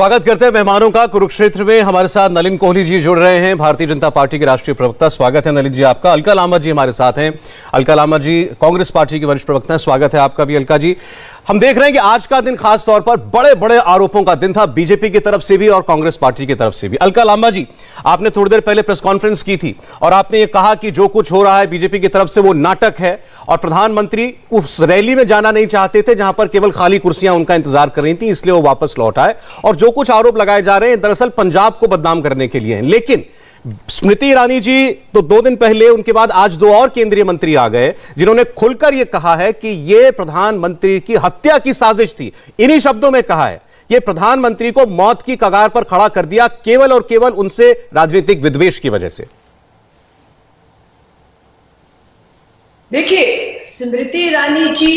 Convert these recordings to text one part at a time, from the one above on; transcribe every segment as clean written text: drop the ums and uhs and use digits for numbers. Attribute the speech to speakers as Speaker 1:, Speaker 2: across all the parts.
Speaker 1: स्वागत करते हैं मेहमानों का। कुरुक्षेत्र में हमारे साथ नलिन कोहली जी जुड़ रहे हैं, भारतीय जनता पार्टी के राष्ट्रीय प्रवक्ता। स्वागत है नलिन जी आपका। अलका लांबा जी हमारे साथ हैं। अलका लांबा जी कांग्रेस पार्टी के वरिष्ठ प्रवक्ता हैं। स्वागत है आपका भी अलका जी। हम देख रहे हैं कि आज का दिन खास तौर पर बड़े बड़े आरोपों का दिन था, बीजेपी की तरफ से भी और कांग्रेस पार्टी की तरफ से भी। अलका लांबा जी, आपने थोड़ी देर पहले प्रेस कॉन्फ्रेंस की थी और आपने ये कहा कि जो कुछ हो रहा है बीजेपी की तरफ से वो नाटक है और प्रधानमंत्री उस रैली में जाना नहीं चाहते थे जहां पर केवल खाली कुर्सियां उनका इंतजार कर रही थी, इसलिए वो वापस लौट आए। और जो कुछ आरोप लगाए जा रहे हैं दरअसल पंजाब को बदनाम करने के लिए हैं। लेकिन स्मृति ईरानी जी तो 2 दिन पहले, उनके बाद आज 2 और केंद्रीय मंत्री आ गए जिन्होंने खुलकर यह कहा है कि यह प्रधानमंत्री की हत्या की साजिश थी। इन्हीं शब्दों में कहा है, यह प्रधानमंत्री को मौत की कगार पर खड़ा कर दिया केवल और केवल उनसे राजनीतिक विद्वेष की वजह से।
Speaker 2: देखिए, स्मृति ईरानी जी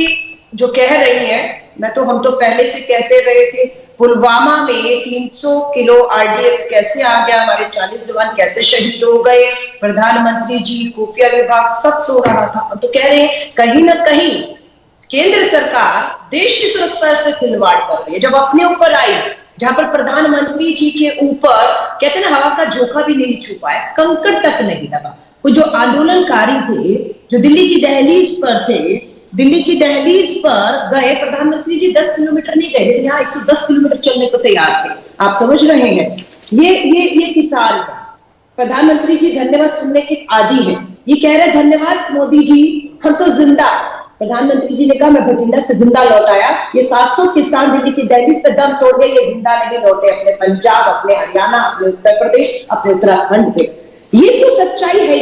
Speaker 2: जो कह रही हैं, हम तो पहले से कहते रहे थे, पुलवामा में 300 किलो आरडीएक्स कैसे आ गया, हमारे 40 जवान कैसे शहीद हो गए, प्रधानमंत्री जी, खुफिया विभाग सब सो रहा था। तो कह रहे हैं कहीं ना कहीं केंद्र सरकार देश की सुरक्षा से खिलवाड़ कर रही है। जब अपने ऊपर आई, जहां पर प्रधानमंत्री जी के ऊपर कहते हैं ना, हवा का झोंका भी नहीं छू पाया, कंकड़ तक नहीं लगा। वो जो आंदोलनकारी थे, जो दिल्ली की दहलीज पर थे, दिल्ली की दहलीज पर गए, प्रधानमंत्री जी 10 किलोमीटर नहीं गए, यहाँ 110 किलोमीटर चलने को तैयार थे। आप समझ रहे हैं, ये किसान है। प्रधानमंत्री जी धन्यवाद सुनने के आदी हैं। ये कह रहे धन्यवाद मोदी जी, हम तो जिंदा। प्रधानमंत्री जी ने कहा मैं भटिंडा से जिंदा लौट आया। ये 700 किसान दिल्ली की दहलीज पे दम तोड़ गए, ये जिंदा नहीं लौटे अपने पंजाब, अपने हरियाणा, अपने उत्तर प्रदेश, अपने उत्तराखंड पे। ये तो सच्चाई है,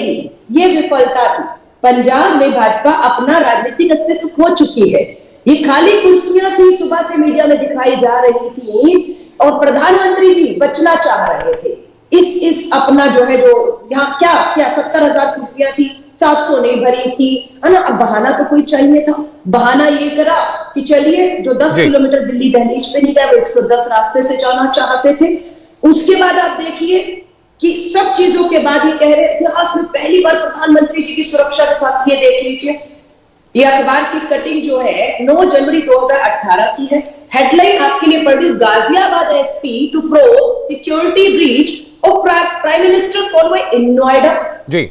Speaker 2: ये विफलता थी। पंजाब में भाजपा अपना राजनीतिक अस्तित्व खो चुकी है। ये खाली कुर्सियां थी, सुबह से मीडिया में दिखाई जा रही थी, और प्रधानमंत्री जी बचना चाह रहे थे इस अपना जो है, जो यहाँ क्या 70,000 कुर्सियां थी, 700 नहीं भरी थी, है ना। अब बहाना तो कोई चाहिए था। बहाना ये करा कि चलिए जो 10 किलोमीटर दिल्ली दहलीज पे नहीं गया, वो 110 रास्ते से जाना चाहते थे। उसके बाद आप देखिए कि सब चीजों के बाद ये कह रहे, इतिहास में पहली बार प्रधानमंत्री जी की सुरक्षा के साथ, ये देख लीजिए, ये अखबार की कटिंग जो है 9 जनवरी 2018 की है। हेडलाइन आपके लिए पढ़ रही हूं, Ghaziabad SP to probe security breach of prime minister for in Noida.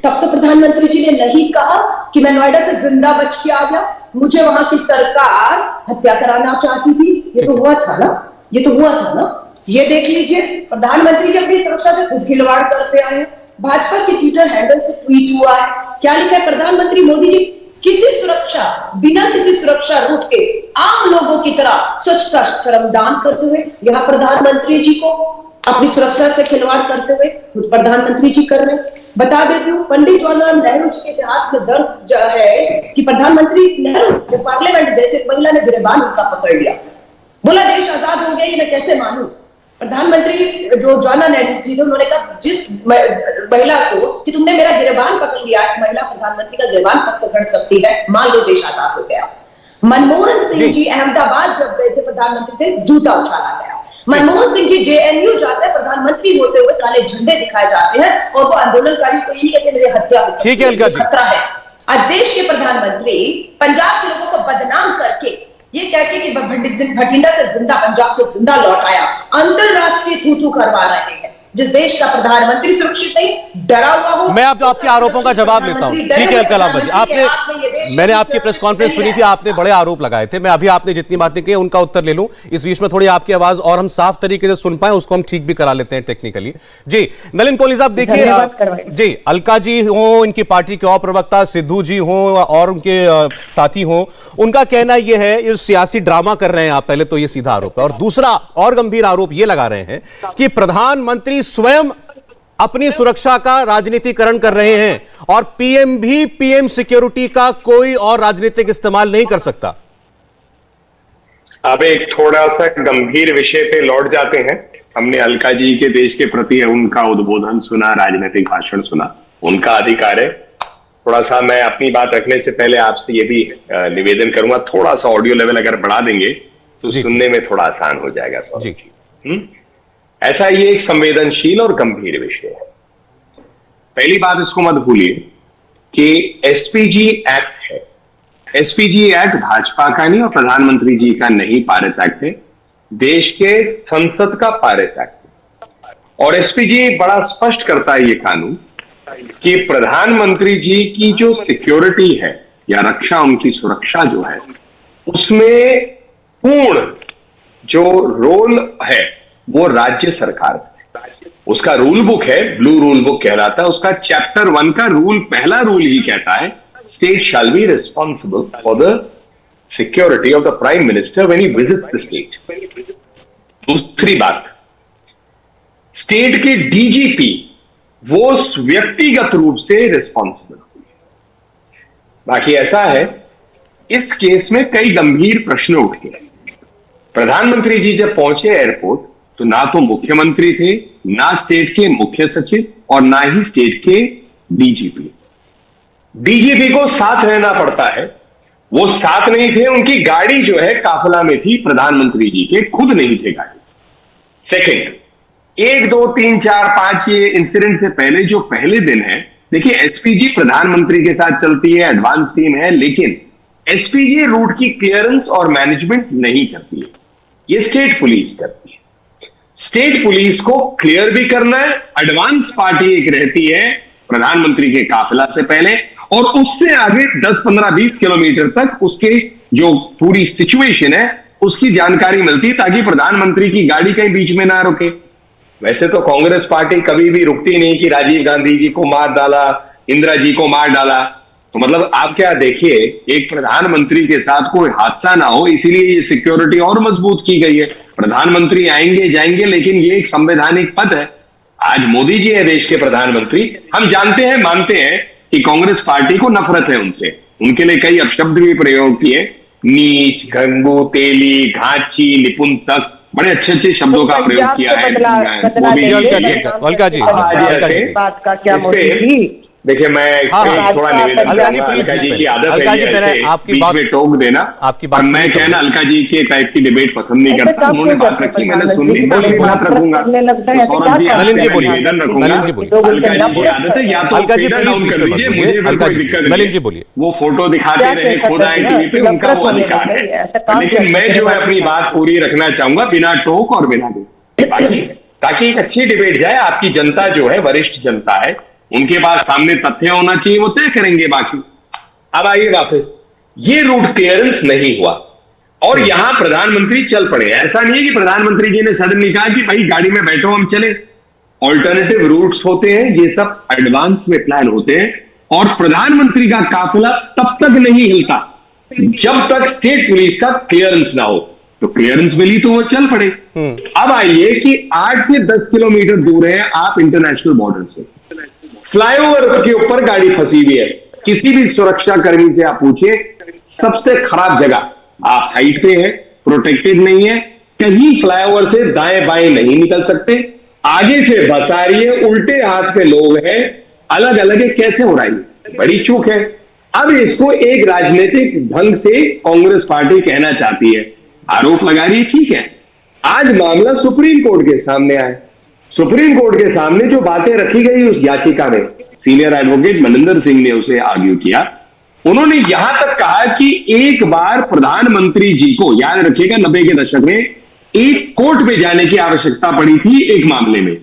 Speaker 2: तब तो प्रधानमंत्री जी ने नहीं कहा कि मैं नोएडा से जिंदा बच के आ गया, मुझे वहां की सरकार हत्या कराना चाहती थी। ये तो हुआ था ना। ये देख लीजिए, प्रधानमंत्री जी अपनी सुरक्षा से खुद खिलवाड़ करते आए। भाजपा के ट्विटर हैंडल से ट्वीट हुआ है, क्या लिखा है, प्रधानमंत्री मोदी जी बिना किसी सुरक्षा रूट के आम लोगों की तरह स्वच्छता श्रमदान करते हुए, यहाँ प्रधानमंत्री जी को अपनी सुरक्षा से खिलवाड़ करते हुए खुद प्रधानमंत्री जी कर रहे। बता देती हूँ, पंडित जवाहरलाल नेहरू जी के इतिहास में दर्ज है कि प्रधानमंत्री नेहरू जब पार्लियामेंट गए थे, महिला ने गिरबान उनका पकड़ लिया, बोला देश आजाद हो गया, ये मैं कैसे मानूं। प्रधानमंत्री जो जवाहरलाल नेहरू जी थे, उन्होंने कहा जिस महिला को कि तुमने मेरा गिरबान पकड़ लिया, महिला प्रधानमंत्री का गिरबान पकड़ सकती है, मान लो देश आजाद हो गया। मनमोहन सिंह जी अहमदाबाद जब गए थे, प्रधानमंत्री थे, जूता उछाला गया। मनमोहन सिंह जी जेएनयू जाते हैं, प्रधानमंत्री होते हुए काले झंडे दिखाए जाते हैं, और वो आंदोलनकारी को ये नहीं कहते मेरी हत्या हो सकती है, खतरा है। आज देश के प्रधानमंत्री पंजाब के लोगों को बदनाम करके ये कहते कि भटिंडा से जिंदा, पंजाब से जिंदा लौट आया, अंतरराष्ट्रीय थू-थू करवा रहे हैं। जिस देश का प्रधानमंत्री सुरक्षित नहीं, डरा हुआ हो।
Speaker 1: मैं आपके आरोपों का जवाब लेता हूं। ठीक है अलका लांबा जी, मैंने आपकी प्रेस कॉन्फ्रेंस सुनी थी, आपने बड़े आरोप लगाए थे। मैं अभी आपने जितनी बातें की उनका उत्तर ले लूं, इस बीच में थोड़ी आपकी आवाज और हम साफ तरीके से सुन पाए, उसको हम ठीक भी करा लेते हैं टेक्निकली। जी नलिन कोहली साहब, देखिए जी, अलका जी हो, इनकी पार्टी के और प्रवक्ता सिद्धू जी हो और उनके साथी हो, उनका कहना यह है ये सियासी ड्रामा कर रहे हैं आप, पहले तो ये सीधा आरोप है। और दूसरा और गंभीर आरोप ये लगा रहे हैं कि प्रधानमंत्री स्वयं अपनी सुरक्षा का राजनीतिकरण कर रहे हैं और पीएम भी पीएम सिक्योरिटी का कोई और राजनीतिक इस्तेमाल नहीं कर सकता।
Speaker 3: अब एक थोड़ा सा गंभीर विषय पे लौट जाते हैं। हमने अलका जी के देश के प्रति उनका उद्बोधन सुना, राजनीतिक भाषण सुना, उनका अधिकार है। थोड़ा सा मैं अपनी बात रखने से पहले आपसे ये भी निवेदन करूंगा, थोड़ा सा ऑडियो लेवल अगर बढ़ा देंगे तो सुनने में थोड़ा आसान हो जाएगा जी। ऐसा ये एक संवेदनशील और गंभीर विषय है। पहली बात इसको मत भूलिए कि एसपीजी एक्ट है। एसपीजी एक्ट भाजपा का नहीं और प्रधानमंत्री जी का नहीं पारित एक्ट है। देश के संसद का पारित एक्ट। और एसपीजी बड़ा स्पष्ट करता है ये कानून कि प्रधानमंत्री जी की जो सिक्योरिटी है या रक्षा, उनकी सुरक्षा जो है, उसमें पूर्ण जो रोल है वो राज्य सरकार का है। उसका रूल बुक है, ब्लू रूल बुक कहलाता है, उसका चैप्टर 1 का रूल, पहला रूल ही कहता है state shall be responsible for the security of the prime minister when he visits the state. दूसरी बात, स्टेट के डीजीपी वो व्यक्तिगत रूप से रिस्पॉन्सिबल। बाकी ऐसा है, इस केस में कई गंभीर प्रश्न उठे। प्रधानमंत्री जी जब पहुंचे एयरपोर्ट तो ना तो मुख्यमंत्री थे, ना स्टेट के मुख्य सचिव और ना ही स्टेट के डीजीपी। डीजीपी को साथ रहना पड़ता है, वो साथ नहीं थे। उनकी गाड़ी जो है काफिला में थी, प्रधानमंत्री जी के खुद नहीं थे गाड़ी। सेकंड, 1, 2, 3, 4, 5 ये इंसिडेंट से पहले जो पहले दिन है, देखिए एसपीजी प्रधानमंत्री के साथ चलती है, एडवांस टीम है, लेकिन एसपीजी रूट की क्लियरेंस और मैनेजमेंट नहीं करती है, ये स्टेट पुलिस करती है। स्टेट पुलिस को क्लियर भी करना है, एडवांस पार्टी एक रहती है प्रधानमंत्री के काफिला से पहले, और उससे आगे 10, 15, 20 किलोमीटर तक उसके जो पूरी सिचुएशन है उसकी जानकारी मिलती है, ताकि प्रधानमंत्री की गाड़ी कहीं बीच में ना रुके। वैसे तो कांग्रेस पार्टी कभी भी रुकती नहीं कि राजीव गांधी जी को मार डाला, इंदिरा जी को मार डाला। तो मतलब आप क्या देखिए, एक प्रधानमंत्री के साथ कोई हादसा ना हो, इसीलिए ये सिक्योरिटी और मजबूत की गई है। प्रधानमंत्री आएंगे जाएंगे, लेकिन ये एक संवैधानिक पद है। आज मोदी जी है देश के प्रधानमंत्री। हम जानते हैं, मानते हैं कि कांग्रेस पार्टी को नफरत है उनसे, उनके लिए कई अपशब्द भी प्रयोग किए, नीच, गंगू, तेली, घाची, निपुंसक, बड़े अच्छे अच्छे शब्दों का प्रयोग किया है। वो भी
Speaker 1: अलका जी,
Speaker 4: बात का क्या मोटिव थी?
Speaker 3: देखिए मैं थोड़ा निवेदन करूंगा, अलका जी की आदत है ऐसे बीच में टोक देना, आपकी बात मैं कहना अलका जी के टाइप की डिबेट पसंद नहीं करता। उन्होंने बात रखी, मैंने सुन ली, मैं बात रखूंगा।
Speaker 1: नलिन जी बोलिए,
Speaker 3: नलिन जी बोलिए। अलका जी की आदत है, या तो
Speaker 1: अलका जी
Speaker 3: फेडर डाउन कर लीजिए, मुझे कोई दिक्कत नहीं।
Speaker 1: नलिन जी बोलिए।
Speaker 3: वो फोटो दिखाते रहे खुद आए टीवी पे, उनका वो अधिकार है, लेकिन मैं जो है अपनी बात पूरी रखना चाहूंगा बिना टोक और बिना ताकि एक अच्छी डिबेट जाए। आपकी जनता जो है वरिष्ठ जनता है, उनके पास सामने तथ्य होना चाहिए, वो तय करेंगे बाकी। अब आइए वापस, ये रूट क्लियरेंस नहीं हुआ और यहां प्रधानमंत्री चल पड़े। ऐसा नहीं है कि प्रधानमंत्री जी ने सडनली कहा कि भाई गाड़ी में बैठो हम चले। ऑल्टरनेटिव रूट्स होते हैं, ये सब एडवांस में प्लान होते हैं, और प्रधानमंत्री का काफिला तब तक नहीं हिलता जब तक स्टेट पुलिस का क्लियरेंस ना हो। तो क्लियरेंस मिली तो वो चल पड़े। अब आइए कि 8 से 10 किलोमीटर दूर है आप इंटरनेशनल बॉर्डर से, फ्लाईओवर के ऊपर गाड़ी फंसी हुई है। किसी भी सुरक्षा कर्मी से आप पूछिए, सबसे खराब जगह, आप हाइट पे है, प्रोटेक्टेड नहीं है, कहीं फ्लाईओवर से दाएं बाएं नहीं निकल सकते, आगे से बस आ रही है, उल्टे हाथ पे लोग हैं, अलग अलग है, कैसे हो रहा है? बड़ी चूक है। अब इसको एक राजनीतिक ढंग से कांग्रेस पार्टी कहना चाहती है, आरोप लगा रही है, ठीक है। आज मामला सुप्रीम कोर्ट के सामने आया। सुप्रीम कोर्ट के सामने जो बातें रखी गई उस याचिका में, सीनियर एडवोकेट मनिंदर सिंह ने उसे आर्ग्यू किया। उन्होंने यहां तक कहा कि एक बार प्रधानमंत्री जी को, याद रखिएगा 90 के दशक में एक कोर्ट में जाने की आवश्यकता पड़ी थी एक मामले में।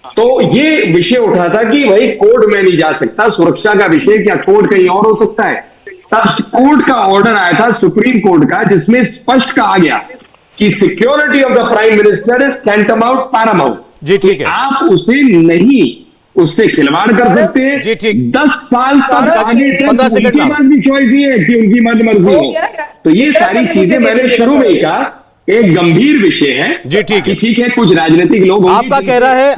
Speaker 3: तो ये विषय उठा था कि भाई कोर्ट में नहीं जा सकता, सुरक्षा का विषय, क्या कोर्ट कहीं और हो सकता है? तब कोर्ट का ऑर्डर आया था सुप्रीम कोर्ट का, जिसमें स्पष्ट कहा गया कि security of the prime minister is सेंटमाउंट पैरामाउंट।
Speaker 1: जी ठीक है,
Speaker 3: आप उसे नहीं, उससे खिलवाड़ कर सकते हैं।
Speaker 1: जी ठीक,
Speaker 3: 10 साल तक आगे तक
Speaker 1: 15 सेकंड
Speaker 3: उनकी बात भी चॉइस ही है कि उनकी मर्द मर्जी हो। तो ये सारी चीजें मैंने शुरू में ही कहा, एक गंभीर विषय है।
Speaker 1: जी ठीक है,
Speaker 3: ठीक है, कुछ राजनीतिक लोग,
Speaker 1: आपका कह रहा है,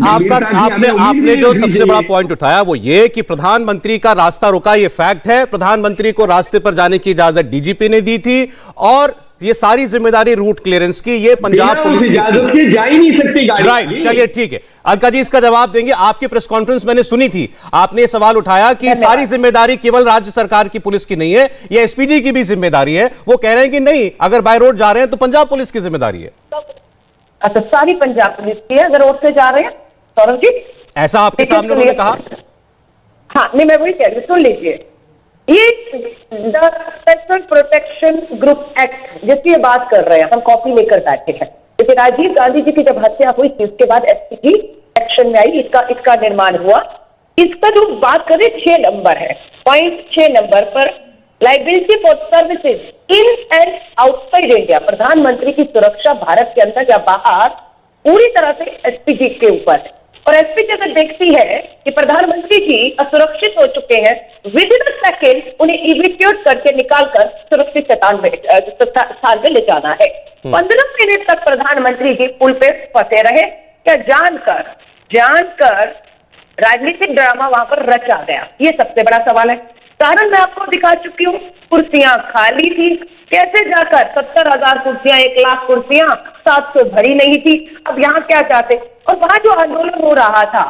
Speaker 1: आपने जो सबसे बड़ा पॉइंट उठाया वो ये कि प्रधानमंत्री का रास्ता रुका, ये फैक्ट है। प्रधानमंत्री को रास्ते पर जाने की इजाजत डीजीपी ने दी थी, और ये सारी जिम्मेदारी रूट क्लियरेंस की ये पंजाब पुलिस की थी।
Speaker 3: जा ही नहीं सकती गाड़ी।
Speaker 1: राइट, चलिए ठीक है, अलका जी इसका जवाब देंगे। आपकी प्रेस कॉन्फ्रेंस मैंने सुनी थी, आपने सवाल उठाया कि सारी जिम्मेदारी केवल राज्य सरकार की पुलिस की नहीं है, ये एसपीजी की भी जिम्मेदारी है। वो कह रहे हैं कि नहीं, अगर बाय रोड जा रहे हैं तो पंजाब पुलिस की जिम्मेदारी है।
Speaker 4: अच्छा, सारी पंजाब पुलिस की है अगर रोड से जा रहे हैं, सौरभ जी?
Speaker 1: ऐसा आपके सामने उन्होंने कहा?
Speaker 4: हाँ, नहीं मैं वही कह रही, सुन लीजिए। ये स्पेशल प्रोटेक्शन ग्रुप एक्ट जिसकी बात कर रहे हैं, हम कॉपी लेकर बैठे हैं, क्योंकि राजीव गांधी जी की जब हत्या हुई थी उसके बाद एसपीजी एक्शन में आई, इसका निर्माण हुआ। इसका जो बात करें 6 नंबर है, पॉइंट 6 नंबर पर liability for services in and outside India, प्रधानमंत्री की सुरक्षा भारत के अंदर या बाहर पूरी तरह से एसपीजी के ऊपर है। और एसपीजी अगर देखती है कि प्रधानमंत्री जी असुरक्षित हो चुके हैं, विद इन सेकेंड उन्हें इविक्यूट करके निकालकर सुरक्षित स्थान पे ले जाना है। 15 मिनट तक प्रधानमंत्री जी पुल पे फंसे रहे, क्या जानकर राजनीतिक ड्रामा वहां पर रचा गया? ये सबसे बड़ा सवाल है। कारण मैं आपको दिखा चुकी हूँ, कुर्सियां खाली थी। कैसे जाकर 70,000 कुर्सियां, 1 लाख कुर्सियां 700 भरी नहीं थी। अब यहाँ क्या चाहते? और वहां जो आंदोलन हो रहा था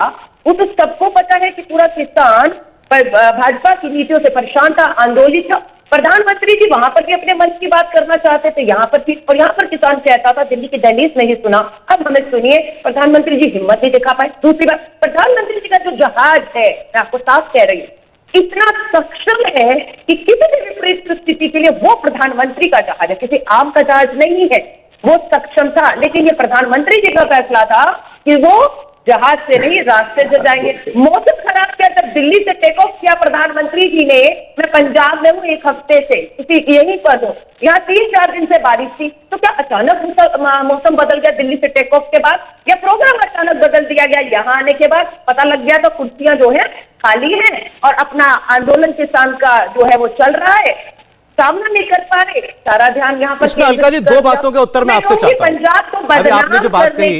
Speaker 4: वो तो सबको पता है कि पूरा किसान भाजपा की नीतियों से परेशान था, आंदोलित था। प्रधानमंत्री जी वहां पर भी अपने मन की बात करना चाहते थे, यहाँ पर भी, और यहाँ पर किसान कहता था दिल्ली की दहलीज नहीं सुना। अब हमें सुनिए, प्रधानमंत्री जी हिम्मत नहीं दिखा पाए। दूसरी बात, प्रधानमंत्री जी का जो जहाज है, मैं आपको साफ कह रही हूँ, इतना सक्षम है कि किसी भी विपरीत स्थिति के लिए वो प्रधानमंत्री का जहाज है, किसी आम का जहाज नहीं है। वो सक्षम था, लेकिन ये प्रधानमंत्री जी का फैसला था कि वो जहाज से नहीं रास्ते से जाएंगे। मौसम खराब किया, जब दिल्ली से टेक ऑफ किया प्रधानमंत्री जी ने, मैं पंजाब में हूँ 1 हफ्ते से, यहीं पर हूँ, यहाँ 3-4 दिन से बारिश थी, तो क्या अचानक मौसम बदल गया दिल्ली से टेक ऑफ के बाद, या प्रोग्राम अचानक बदल दिया गया? यहाँ आने के बाद पता लग गया तो कुर्सियां जो है खाली हैं और अपना आंदोलन किसान का जो है वो चल रहा है, सामना नहीं कर पा रहे, सारा ध्यान यहाँ पर।
Speaker 1: इसमें अलका जी 2 बातों के उत्तर मैं आपसे चाहता हूँ।
Speaker 4: पंजाब को
Speaker 1: अभी आपने जो बात कही,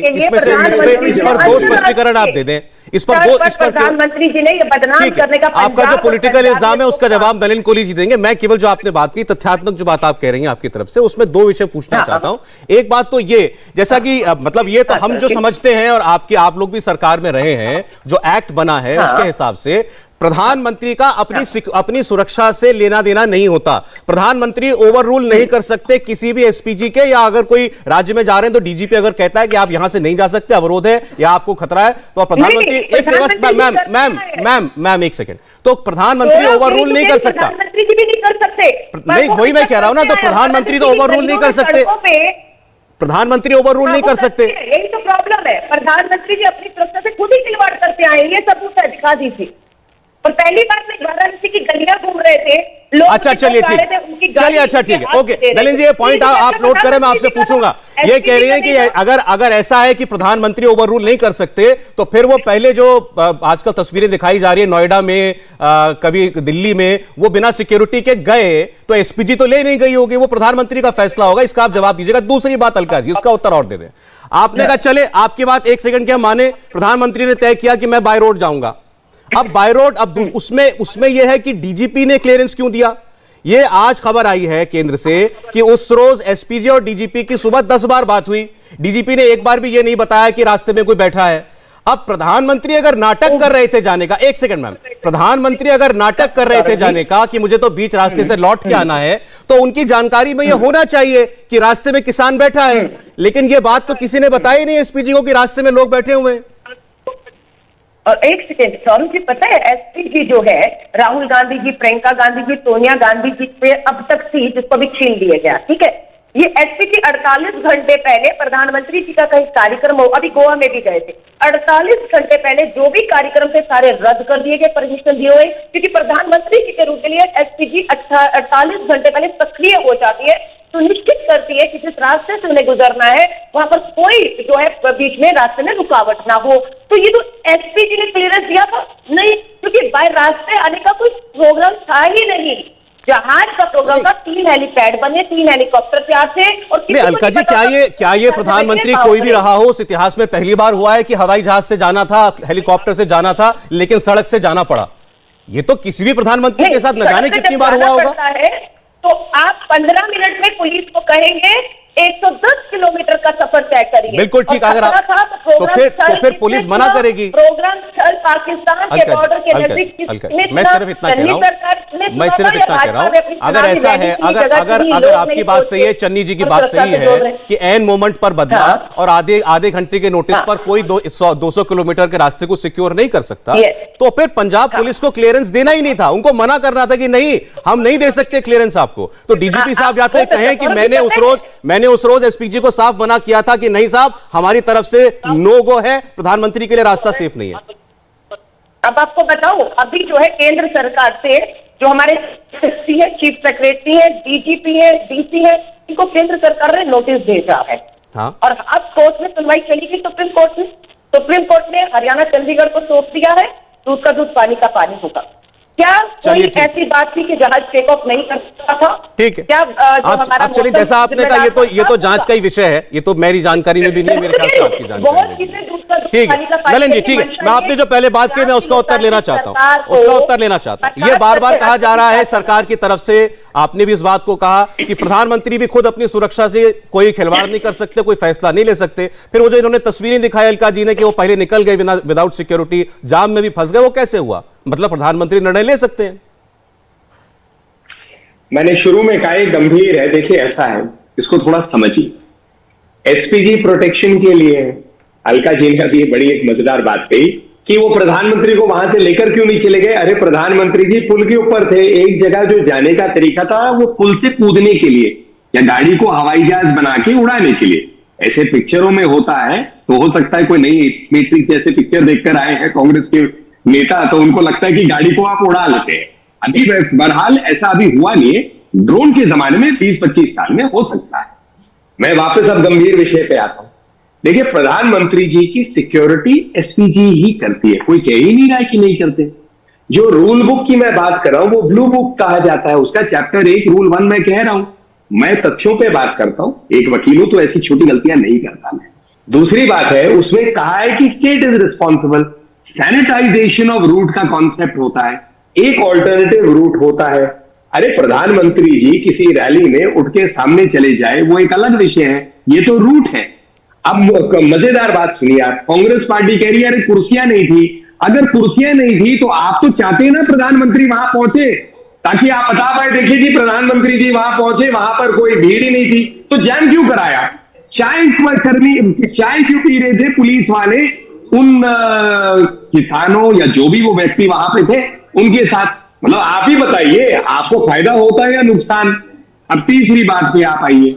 Speaker 1: इस पर 2 स्पष्टीकरण आप दे दें। इस पर
Speaker 4: प्रधानमंत्री जी ने ये बदनाम करने का,
Speaker 1: आपका जो पॉलिटिकल इल्जाम है उसका जवाब नलिन कोहली जी देंगे। मैं केवल जो आपने बात की, तथ्यात्मक जो बात आप कह रही हैं आपकी तरफ से, उसमें 2 विषय पूछना चाहता हूं। एक बात तो ये, जैसा कि मतलब ये तो हम जो समझते हैं, और आप लोग भी सरकार में रहे हैं, जो एक्ट बना है उसके हिसाब से प्रधानमंत्री का अपनी सुरक्षा से लेना देना नहीं होता। प्रधानमंत्री ओवर रूल नहीं कर सकते किसी भी एसपीजी के, या अगर कोई राज्य में जा रहे हैं तो डीजीपी अगर कहता है कि आप यहां से नहीं जा सकते, अवरोध है या आपको खतरा है, तो प्रधानमंत्री एक सेकंड, तो प्रधानमंत्री ओवर रूल नहीं कर सकता।
Speaker 4: प्रधानमंत्री जी भी नहीं कर सकते।
Speaker 1: नहीं, वही मैं कह रहा हूं ना, तो प्रधानमंत्री तो ओवर रूल नहीं कर सकते, प्रधानमंत्री ओवर रूल नहीं कर सकते।
Speaker 4: यही तो प्रॉब्लम है, प्रधानमंत्री जी अपनी सुरक्षा से खुद ही खिलवाड़ करते आए, ये सबूत है, दिखा दीजिए। और पहली बार में वाराणसी की गलियां घूम रहे थे लोग,
Speaker 1: अच्छा चलिए ठीक, चलिए अच्छा ठीक है, ओके नलिन जी ये पॉइंट आप नोट करें, मैं आपसे पूछूंगा। ये कह रही हैं कि अगर ऐसा है कि प्रधानमंत्री ओवर रूल नहीं कर सकते, तो फिर वो पहले जो आजकल तस्वीरें दिखाई जा रही है नोएडा में, कभी दिल्ली में, वो बिना सिक्योरिटी के गए तो एसपीजी तो ले नहीं गई होगी, वो प्रधानमंत्री का फैसला होगा, इसका आप जवाब दीजिएगा। दूसरी बात अलका जी, उसका उत्तर और दे दें। आपने कहा चले आपकी बात 1 सेकंड के हम माने, प्रधानमंत्री ने तय किया कि मैं बाय रोड जाऊंगा। अब बाय रोड, अब उसमें यह है कि डीजीपी ने क्लियरेंस क्यों दिया? ये आज खबर आई है केंद्र से कि उस रोज एसपीजी और डीजीपी की सुबह 10 बार बात हुई, डीजीपी ने एक बार भी ये नहीं बताया कि रास्ते में कोई बैठा है। अब प्रधानमंत्री अगर नाटक कर रहे थे जाने का, 1 सेकंड मैम, प्रधानमंत्री अगर नाटक कर रहे थे जाने का कि मुझे तो बीच रास्ते से लौट के आना है, तो उनकी जानकारी में यह होना चाहिए कि रास्ते में किसान बैठा है। लेकिन यह बात तो किसी ने बताई नहीं एसपीजी को कि रास्ते में लोग बैठे हुए हैं।
Speaker 4: और 1 सेकेंड सौरभ जी, पता है एसपीजी जो है राहुल गांधी जी, प्रियंका गांधी जी, सोनिया गांधी जी पे अब तक थी, जिसको भी छीन लिया गया, ठीक है। ये एसपीजी 48 घंटे पहले प्रधानमंत्री जी का कहीं कार्यक्रम हो, अभी गोवा में भी गए थे, 48 घंटे पहले जो भी कार्यक्रम थे सारे रद्द कर दिए गए, परमिशन दिए हुए, क्योंकि प्रधानमंत्री जी के रूप के लिए एसपीजी 48 घंटे पहले सक्रिय हो जाती है, सुनिश्चित करती है कि जिस रास्ते से उन्हें गुजरना है वहां पर कोई जो है बीच में रास्ते में रुकावट ना हो। तो ये तो एसपीजी ने क्लियरेंस दिया था नहीं, क्योंकि बाय रास्ते आने का कोई प्रोग्राम था ही नहीं। जहाज का प्रोग्राम था, 3 हेलीपैड बने, 3 हेलीकॉप्टर तैयार थे। और
Speaker 1: नहीं अलका जी, क्या ये प्रधानमंत्री कोई भी रहा हो, उस इतिहास में पहली बार हुआ है कि हवाई जहाज से जाना था, हेलीकॉप्टर से जाना था, लेकिन सड़क से जाना पड़ा? ये तो किसी भी प्रधानमंत्री के साथ न जाने कितनी बार हुआ होगा।
Speaker 4: तो आप 15 मिनट में पुलिस को कहेंगे 110 किलोमीटर का सफर तय करिए।
Speaker 1: बिल्कुल ठीक, अगर आप तो फिर पुलिस मना करेगी।
Speaker 4: प्रोग्राम स्थल पाकिस्तान के बॉर्डर के नजदीक।
Speaker 1: मैं सिर्फ इतना कह रहा हूं, अगर ऐसा है, अगर आपकी बात सही है, चन्नी जी की बात सही है कि एन मोमेंट पर बदला और आधे घंटे के नोटिस पर कोई 200 किलोमीटर के रास्ते को सिक्योर नहीं कर सकता, तो फिर पंजाब पुलिस को क्लियरेंस देना ही नहीं था, उनको मना करना था कि नहीं, हम नहीं दे सकते क्लियरेंस आपको। तो डीजीपी साहब या तो कहें कि मैंने उस रोज एसपीजी को साफ मना किया था कि नहीं साहब, हमारी तरफ से नो गो है, प्रधानमंत्री के लिए रास्ता सेफ नहीं है।
Speaker 4: अब आपको बताऊं, अभी जो है केंद्र सरकार से जो हमारे एसपी है, चीफ सेक्रेटरी है, डीजीपी है, डीसी है, इनको केंद्र सरकार ने नोटिस भेजा है।
Speaker 1: हाँ।
Speaker 4: और अब कोर्ट में सुनवाई चलेगी सुप्रीम कोर्ट में। सुप्रीम कोर्ट ने हरियाणा चंडीगढ़ को सौंप दिया है, दूध का दूध पानी का पानी होगा। क्या कोई ऐसी बात थी कि जहाज टेक ऑफ नहीं कर सकता था?
Speaker 1: ठीक है,
Speaker 4: क्या
Speaker 1: आप चलिए, जैसा आपने कहा ये तो जांच का ही विषय है, ये तो मेरी जानकारी में भी नहीं है, मेरे ख्याल से आपकी जानकारी में। ठीक है नलिन जी, ठीक है, मैं आपने जो पहले बात की मैं उसका उत्तर लेना चाहता हूं, ये बार बार कहा जा रहा है सरकार की तरफ से, आपने भी इस बात को कहा कि प्रधानमंत्री भी खुद अपनी सुरक्षा से कोई खिलवाड़ नहीं कर सकते, कोई फैसला नहीं ले सकते। फिर वो जो इन्होंने तस्वीरें दिखाई अलका जी ने कि वो पहले निकल गए विदाउट सिक्योरिटी, जाम में भी फंस गए, वो कैसे हुआ? मतलब प्रधानमंत्री निर्णय ले सकते हैं।
Speaker 3: मैंने शुरू में कहा गंभीर है। देखिए ऐसा है, इसको थोड़ा समझिए। एसपीजी प्रोटेक्शन के लिए अलका जी ने अभी बड़ी एक मजेदार बात कही कि वो प्रधानमंत्री को वहां से लेकर क्यों नहीं चले गए। अरे प्रधानमंत्री जी पुल के ऊपर थे, एक जगह जो जाने का तरीका था वो पुल से कूदने के लिए या गाड़ी को हवाई जहाज बना के उड़ाने के लिए। ऐसे पिक्चरों में होता है, तो हो सकता है कोई नई मैट्रिक्स जैसे पिक्चर देखकर आए हैं कांग्रेस के नेता, तो उनको लगता है कि गाड़ी को आप उड़ा लेते हैं। अभी बहरहाल ऐसा अभी हुआ नहीं है। ड्रोन के जमाने में 20-25 साल में हो सकता है। मैं वापस अब गंभीर विषय पे आता हूं। देखिए प्रधानमंत्री जी की सिक्योरिटी एसपीजी ही करती है, कोई कह ही नहीं रहा है कि नहीं करते। जो रूल बुक की मैं बात कर रहा हूं वो ब्लू बुक कहा जाता है, उसका चैप्टर 1 रूल 1 मैं कह रहा हूं। मैं तथ्यों पे बात करता हूं, एक वकील हूं तो ऐसी छोटी गलतियां नहीं करता मैं। दूसरी बात है, उसमें कहा है कि state is responsible. Sanitisation of route का कॉन्सेप्ट होता है, एक ऑल्टरनेटिव रूट होता है। अरे प्रधानमंत्री जी किसी रैली में उठ के सामने चले जाए वो एक अलग विषय है, ये तो रूट है। अब मजेदार बात सुनिए आप, कांग्रेस पार्टी कह रही है अरे कुर्सियां नहीं थी। अगर कुर्सियां नहीं थी तो आप तो चाहते हैं ना प्रधानमंत्री वहां पहुंचे, ताकि आप बता पाए देखिए जी प्रधानमंत्री जी वहां पहुंचे, वहां पर कोई भीड़ ही नहीं थी, तो जैम क्यों कराया? चाय क्यों पी रहे थे पुलिस वाले उन किसानों या जो भी वो व्यक्ति वहां पे थे उनके साथ? मतलब आप ही बताइए, आपको फायदा होता है या नुकसान? अब तीसरी बात पे आप आइए,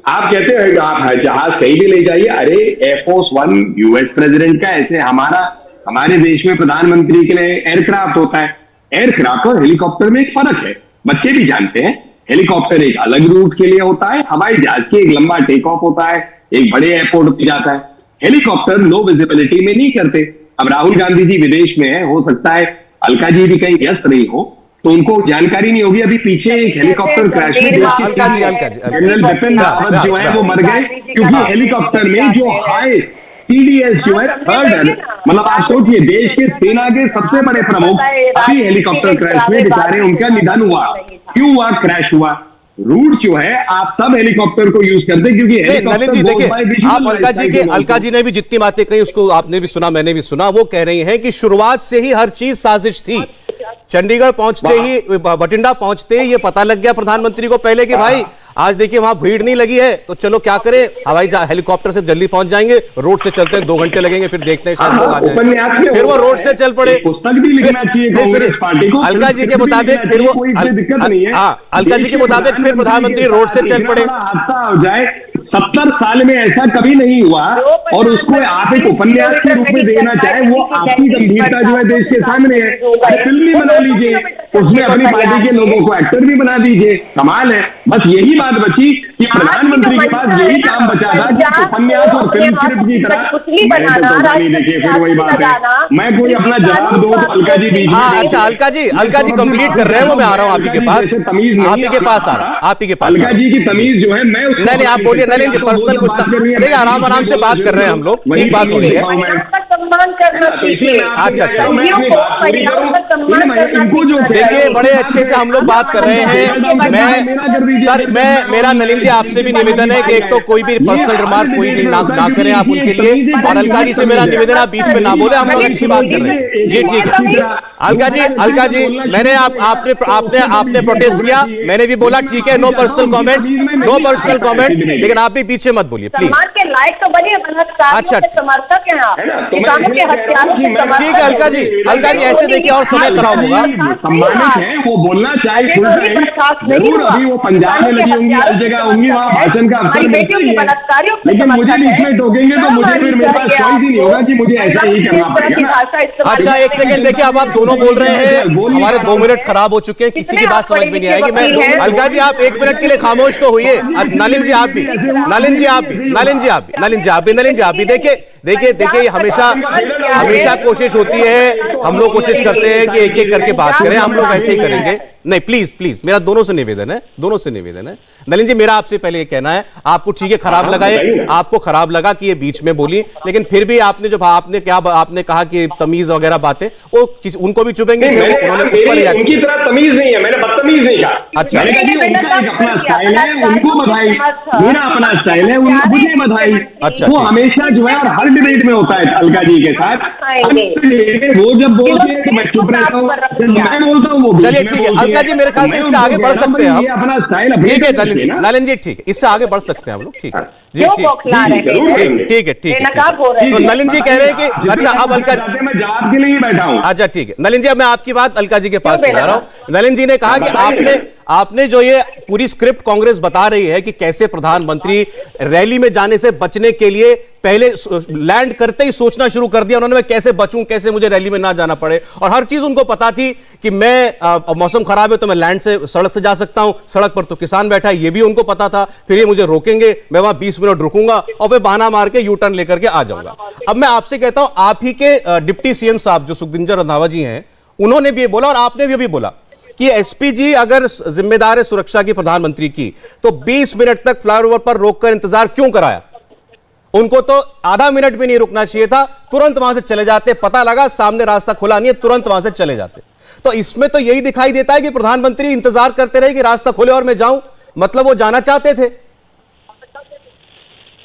Speaker 3: आप कहते हैं आप जहाज सही भी ले जाइए। अरे एयरफोर्स 1 यूएस प्रेसिडेंट का, ऐसे हमारे देश में प्रधानमंत्री के लिए एयरक्राफ्ट होता है। एयरक्राफ्ट और हेलीकॉप्टर में एक फर्क है, बच्चे भी जानते हैं। हेलीकॉप्टर एक अलग रूट के लिए होता है, हवाई जहाज की एक लंबा टेक ऑफ होता है, एक बड़े एयरपोर्ट पे जाता है। हेलीकॉप्टर लो विजिबिलिटी में नहीं करते। अब राहुल गांधी जी विदेश में है, हो सकता है अलका जी भी कहीं व्यस्त नहीं हो तो उनको जानकारी नहीं होगी। अभी पीछे एक हेलीकॉप्टर क्रैश में जनरल बिपिन रावत जो है वो मर गए क्योंकि हेलीकॉप्टर में जो हाई सीडीएस जो है थर्ड, मतलब आप सोचिए देश के सेना के सबसे बड़े प्रमुख अभी हेलीकॉप्टर क्रैश में बेचारे उनका निधन हुआ। क्यों हुआ? क्रैश हुआ। रूट जो है आप सब हेलीकॉप्टर को यूज करते हैं क्योंकि
Speaker 1: नलिन जी देखिए, आप अलका जी ने भी जितनी बातें कही उसको आपने भी सुना, मैंने भी सुना। वो कह रही हैं कि शुरुआत से ही हर चीज साजिश थी। चंडीगढ़ पहुंचते ही, बठिंडा पहुंचते ही ये पता लग गया प्रधानमंत्री को पहले कि भाई आज देखिए वहां भीड़ नहीं लगी है, तो चलो क्या करें, हवाई हेलीकॉप्टर से जल्दी पहुंच जाएंगे, रोड से चलते 2 घंटे लगेंगे, फिर देखते हैं शायद लोग आ जाएं। फिर वो रोड से चल पड़े।
Speaker 3: पुस्तक भी लिखना चाहिए कांग्रेस पार्टी को।
Speaker 1: अलका जी के मुताबिक फिर वो अलका जी के मुताबिक फिर प्रधानमंत्री रोड से चल पड़े।
Speaker 3: हादसा हो जाए, 70 साल में ऐसा कभी नहीं हुआ, और उसको आप एक उपन्यास के रूप में देना चाहे, वो आपकी गंभीरता जो है देश के सामने है। फिल्म भी बना लीजिए, उसमें अपनी पार्टी के लोगों को एक्टर भी बना दीजिए, कमाल है। बस यही बात बची कि प्रधानमंत्री के पास यही काम बचा था कि उपन्यास और फिल्म स्क्रिप्ट की तरह देखिए फिर वही बात है। मैं कोई अपना जवाब दूं तो अलका जी बीच में।
Speaker 1: अच्छा अलका जी कंप्लीट कर रहे हैं, वो मैं आ रहा हूं आप ही के पास, आप ही के पास आ रहा हूं, आप ही के पास।
Speaker 3: अलका जी की तमीज जो है मैं
Speaker 1: नहीं आप बोलिए नलिन जी, पर्सनल कुछ देखिए, आराम से बात कर रहे हैं हम लोग, ठीक बात हो रही है। अच्छा देखिए बड़े अच्छे से हम लोग बात कर रहे हैं। मेरा नलिन जी आपसे भी निवेदन है कि एक तो कोई भी पर्सनल रिमार्क कोई भी ना करें आप उनके लिए, और अलका जी से मेरा निवेदन आप बीच में ना बोले, हम लोग अच्छी बात कर रहे हैं जी। ठीक है अलका जी मैंने आपने प्रोटेस्ट किया, मैंने भी बोला ठीक है, नो पर्सनल कमेंट, लेकिन आप भी पीछे मत बोलिए प्लीज।
Speaker 4: के लायक तो बने, बलात्कारियों
Speaker 1: अच्छा,
Speaker 4: के समर्थक हैं आप,
Speaker 3: है ना? तो मैं
Speaker 4: किसानों के
Speaker 3: इसलिए कह रहा
Speaker 4: हत्यारों
Speaker 3: हूं कि
Speaker 4: के
Speaker 3: मैं-
Speaker 4: समर्थक
Speaker 1: ठीक है अलका जी, अलका जी ऐसे देखिए और समय खराब होगा।
Speaker 3: सम्मानित है, वो बोलना चाहे
Speaker 4: ये
Speaker 3: फुल
Speaker 4: तो अभी
Speaker 3: टाइम
Speaker 4: बर्खास्त नहीं
Speaker 3: जरूर।
Speaker 4: हुआ।
Speaker 3: अभी वो पंजाब में लगी होंगी, हर जगह होंगी, वहाँ भाषण का अवसर
Speaker 4: हमारी
Speaker 3: मिलता
Speaker 4: बेटियों
Speaker 3: ही
Speaker 4: के
Speaker 3: है।
Speaker 4: बलात्कारियों के
Speaker 3: लेकिन मुझे
Speaker 4: समर्थक
Speaker 3: बीच में
Speaker 4: हैं।
Speaker 3: टोकेंगे तो मुझे फिर मेरे पास
Speaker 4: क्या
Speaker 3: चॉइस ही नहीं होगा कि मुझे ऐसा ही करना
Speaker 4: किस तरह
Speaker 3: पड़ेगा
Speaker 4: की
Speaker 3: ना।
Speaker 4: भाषा इस्तेमाल
Speaker 1: अच्छा एक
Speaker 4: करते हैं?
Speaker 1: सेकंड देखिए, अब आप दोनों बोल रहे हैं, हमारे 2 मिनट खराब हो चुके हैं, किसी
Speaker 4: कितने
Speaker 1: की बात
Speaker 4: आप
Speaker 1: समझ में नहीं
Speaker 4: पढ़े
Speaker 1: आएगी।
Speaker 4: लिखे वकील
Speaker 1: मैं
Speaker 4: हैं?
Speaker 1: अलका जी आप 1 मिनट के लिए खामोश तो होइए। नलिन जी आप भी, नलिन जी आप भी, नलिन जी आप भी, नलिन जी आप भी, नलिन जी आप भी। देखिए हमेशा कोशिश होती है, हम लोग कोशिश करते हैं कि एक एक करके बात करें, हम लोग ऐसे ही करेंगे। नहीं प्लीज मेरा दोनों से निवेदन है। नलिन जी मेरा आपसे पहले ये कहना है, आपको ठीक है खराब लगा, आपको खराब लगा कि ये बीच में बोली, लेकिन फिर भी आपने कहा कि तमीज वगैरह बातें वो उनको भी चुभेंगे, उन्होंने उस पर रिएक्ट
Speaker 3: उनकी तरह तमीज नहीं है, मैंने बदतमीज नहीं कहा।
Speaker 1: अच्छा।
Speaker 3: मैंने कहा जी, उनका एक अपना स्टाइल है, उनको बधाई, मेरा अपना स्टाइल है, मुझे बधाई।
Speaker 1: अच्छा,
Speaker 3: वो
Speaker 1: ठीक।
Speaker 3: हमेशा जो है और हर डिबेट में होता है अलका जी के साथ। वो जब बोलते हैं तो मैं चुप रहता हूँ, जब मैं बोलता हूँ वो बीच
Speaker 1: चलिए
Speaker 3: में
Speaker 1: ठीक है
Speaker 3: बोलती
Speaker 1: अलका जी, मेरे ख्याल से इससे आगे बढ़ सकते हैं हम।
Speaker 3: ये अपना स्टाइल
Speaker 1: ठीक है नलिन जी ठीक है, इससे आगे बढ़ सकते हैं हम लोग। ठीक है जी,
Speaker 4: क्यों
Speaker 1: ठीक
Speaker 4: बौखला रहे
Speaker 3: जरूर
Speaker 4: हैं?
Speaker 3: करेंगे।
Speaker 1: ठीक है
Speaker 4: बेनकाब हो रहे
Speaker 1: तो
Speaker 4: हैं।
Speaker 1: नलिन जी कह रहे हैं कि अच्छा अब अलका,
Speaker 3: मैं जवाब के लिए ही बैठा हूँ।
Speaker 1: अच्छा ठीक है नलिन जी, अब मैं आपकी बात अलका जी के पास
Speaker 4: क्यों
Speaker 1: ले जा रहा हूं। नलिन जी ने कहा कि
Speaker 3: बताइए।
Speaker 1: आपने जो ये पूरी स्क्रिप्ट कांग्रेस बता रही है कि कैसे प्रधानमंत्री रैली में जाने से बचने के लिए पहले लैंड करते ही सोचना शुरू कर दिया उन्होंने, मैं कैसे बचूं, कैसे मुझे रैली में ना जाना पड़े, और हर चीज उनको पता थी कि मैं मौसम खराब है तो मैं लैंड से सड़क से जा सकता हूं, सड़क पर तो किसान बैठा है ये भी उनको पता था, फिर ये मुझे रोकेंगे, मैं वहां 20 मिनट रुकूंगा और फिर बहाना मार के यू टर्न लेकर के आ जाऊंगा। अब मैं आपसे कहता हूं, आप ही के डिप्टी सीएम साहब जो सुखविंदर रंधावा जी हैं, उन्होंने भी ये बोला और आपने भी अभी बोला कि एसपीजी अगर जिम्मेदार है सुरक्षा की प्रधानमंत्री की, तो 20 मिनट तक फ्लाईओवर पर रोककर इंतजार क्यों कराया? उनको तो आधा मिनट भी नहीं रुकना चाहिए था, तुरंत वहां से चले जाते, पता लगा सामने रास्ता खुला नहीं है, तुरंत वहां से चले जाते। तो इसमें तो यही दिखाई देता है कि प्रधानमंत्री इंतजार करते रहे कि रास्ता खुले और मैं जाऊं, मतलब वो जाना चाहते थे।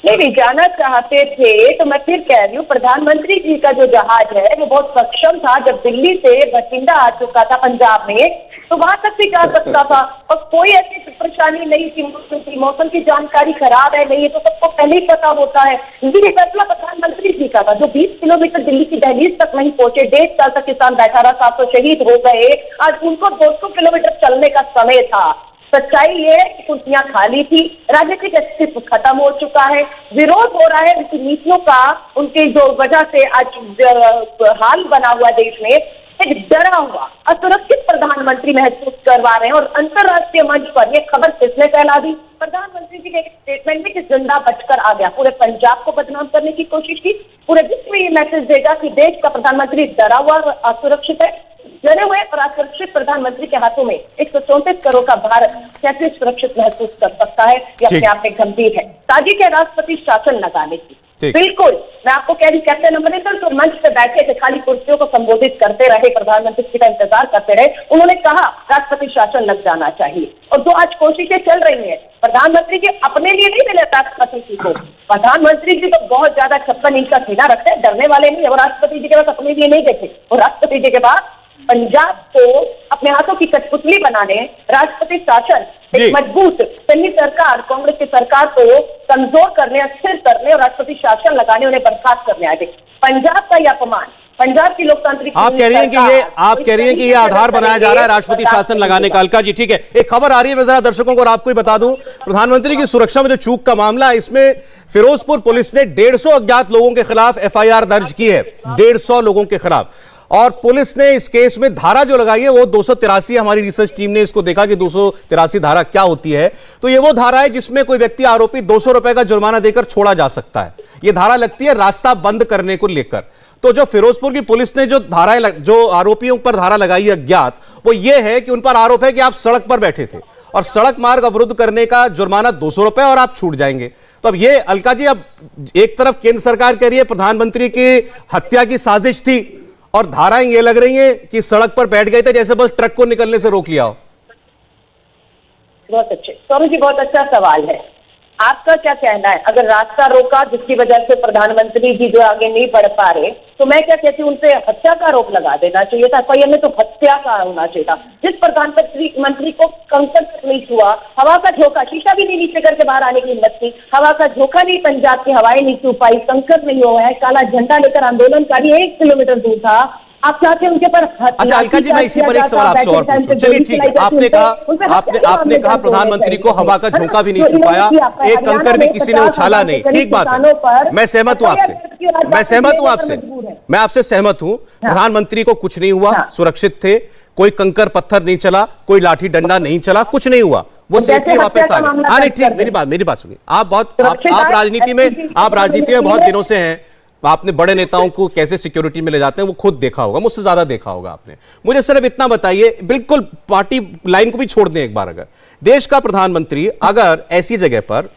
Speaker 4: नहीं जाना चाहते थे, तो मैं फिर कह रही हूँ प्रधानमंत्री जी का जो जहाज है वो बहुत सक्षम था। जब दिल्ली से बठिंडा आ चुका था पंजाब में, तो वहां तक भी जा सकता था और कोई ऐसी परेशानी नहीं थी। मौसम की जानकारी खराब है नहीं है तो सबको पहले ही पता होता है। ये फैसला प्रधानमंत्री जी का था, जो 20 किलोमीटर दिल्ली की दहलीज तक नहीं पहुंचे, 1.5 साल तक किसान बैठा रहा, 700 शहीद हो गए, आज उनको 200 किलोमीटर चलने का समय था। सच्चाई ये है कि कुर्सियां खाली थी, राजनीतिक अस्तित्व खत्म हो चुका है, विरोध हो रहा है उनकी नीतियों का, उनकी जो वजह से आज हाल बना हुआ देश में। एक डरा हुआ असुरक्षित प्रधानमंत्री महसूस करवा रहे हैं और अंतरराष्ट्रीय मंच पर यह खबर किसने फैला दी? प्रधानमंत्री जी ने एक स्टेटमेंट में कि जिंदा बचकर आ गया, पूरे पंजाब को बदनाम करने की कोशिश की, पूरे विश्व में ये मैसेज देगा कि देश का प्रधानमंत्री डरा हुआ और असुरक्षित है। डरे हुए और असुरक्षित प्रधानमंत्री के हाथों में 134 करोड़ का भारत कैसे सुरक्षित महसूस कर सकता है, ये अपने आप में गंभीर है। ताजिक है राष्ट्रपति शासन लगाने की, बिल्कुल। मैं आपको कह रही, कैप्टन अमरिंदर तो मंच पे बैठे थे, खाली कुर्सियों को संबोधित करते रहे, प्रधानमंत्री का इंतजार करते रहे। उन्होंने कहा राष्ट्रपति शासन लग जाना चाहिए, और जो आज कोशिशें चल रही हैं प्रधानमंत्री जी अपने लिए नहीं मिले राष्ट्रपति जी को। प्रधानमंत्री जी तो बहुत ज्यादा 56 इंच का सीना रखते हैं, डरने वाले नहीं है। वो राष्ट्रपति जी के पास अपने लिए नहीं देखे, वो राष्ट्रपति जी के पास पंजाब को अपने हाथों की कठपुतली बनाने, राष्ट्रपति शासन, एक मजबूत दिल्ली सरकार, कांग्रेस की सरकार को कमजोर करने, अस्थिर करने और राष्ट्रपति शासन लगाने, उन्हें बर्खास्त करने आए थे। पंजाब का यह अपमान, पंजाब की लोकतांत्रिक
Speaker 1: आप कह रही हैं कि ये आधार बनाया जा रहा है राष्ट्रपति शासन लगाने का। अलका जी ठीक है, एक खबर आ रही है, मैं जरा दर्शकों को और आपको ही बता दूं, प्रधानमंत्री की सुरक्षा में जो चूक का मामला, इसमें फिरोजपुर पुलिस ने 150 अज्ञात लोगों के खिलाफ एफआईआर दर्ज की है, 150 लोगों के खिलाफ। और पुलिस ने इस केस में धारा जो लगाई है वो 283, हमारी रिसर्च टीम ने इसको देखा कि 283 धारा क्या होती है। तो ये वो धारा है जिसमें कोई व्यक्ति आरोपी 200 रुपए का जुर्माना देकर छोड़ा जा सकता है। ये धारा लगती है रास्ता बंद करने को लेकर। तो जो फिरोजपुर की पुलिस ने जो जो आरोपियों पर धारा लगाई है अज्ञात, वो ये है कि उन पर आरोप है कि आप सड़क पर बैठे थे और सड़क मार्ग अवरुद्ध करने का जुर्माना 200 रुपए और आप छूट जाएंगे। तो अब ये अलका जी, अब एक तरफ केंद्र सरकार कह रही है प्रधानमंत्री की हत्या की साजिश थी, और धाराएं ये लग रही हैं कि सड़क पर बैठ गए थे जैसे बस ट्रक को निकलने से रोक लिया हो।
Speaker 4: बहुत अच्छे सौरभ जी, बहुत अच्छा सवाल है। आपका क्या कहना है? अगर रास्ता रोका जिसकी वजह से प्रधानमंत्री जी जो आगे नहीं बढ़ पा रहे, तो मैं क्या कहती हूँ, उनपे हत्या का आरोप लगा देना चाहिए था। एफआईआर में तो हत्या का होना चाहिए था। जिस प्रधानमंत्री को कंकड़ तक नहीं छुआ, हवा का झोंका, शीशा भी नहीं नीचे करके बाहर आने की हिम्मत थी, हवा का झोंका नहीं, पंजाब की हवाएं नहीं छू पाई, कंकड़ नहीं हुआ है, काला झंडा लेकर आंदोलनकारी 1 किलोमीटर दूर था। आप चाहते हैं उनके पर
Speaker 1: अच्छा अलका जी, मैं इसी पर एक सवाल आपसे और पूछूं। चलिए ठीक है, आपने कहा प्रधानमंत्री को हवा का झोंका भी नहीं छुपाया, एक कंकर भी किसी ने उछाला नहीं, ठीक बात है, मैं सहमत हूं आपसे, मैं आपसे सहमत हूं। प्रधानमंत्री को कुछ नहीं हुआ, सुरक्षित थे, कोई कंकर पत्थर नहीं चला, कोई लाठी डंडा नहीं चला, कुछ नहीं हुआ, वो सेफली वापस आ गए। हाँ नहीं ठीक, मेरी बात सुनिए। आप राजनीति में बहुत दिनों से हैं, आपने बड़े नेताओं को कैसे सिक्योरिटी में ले जाते हैं वो खुद देखा होगा, मुझसे ज्यादा देखा होगा आपने। मुझे सिर्फ इतना बताइए, बिल्कुल पार्टी लाइन को भी छोड़ दें एक बार, अगर देश का प्रधानमंत्री अगर ऐसी जगह पर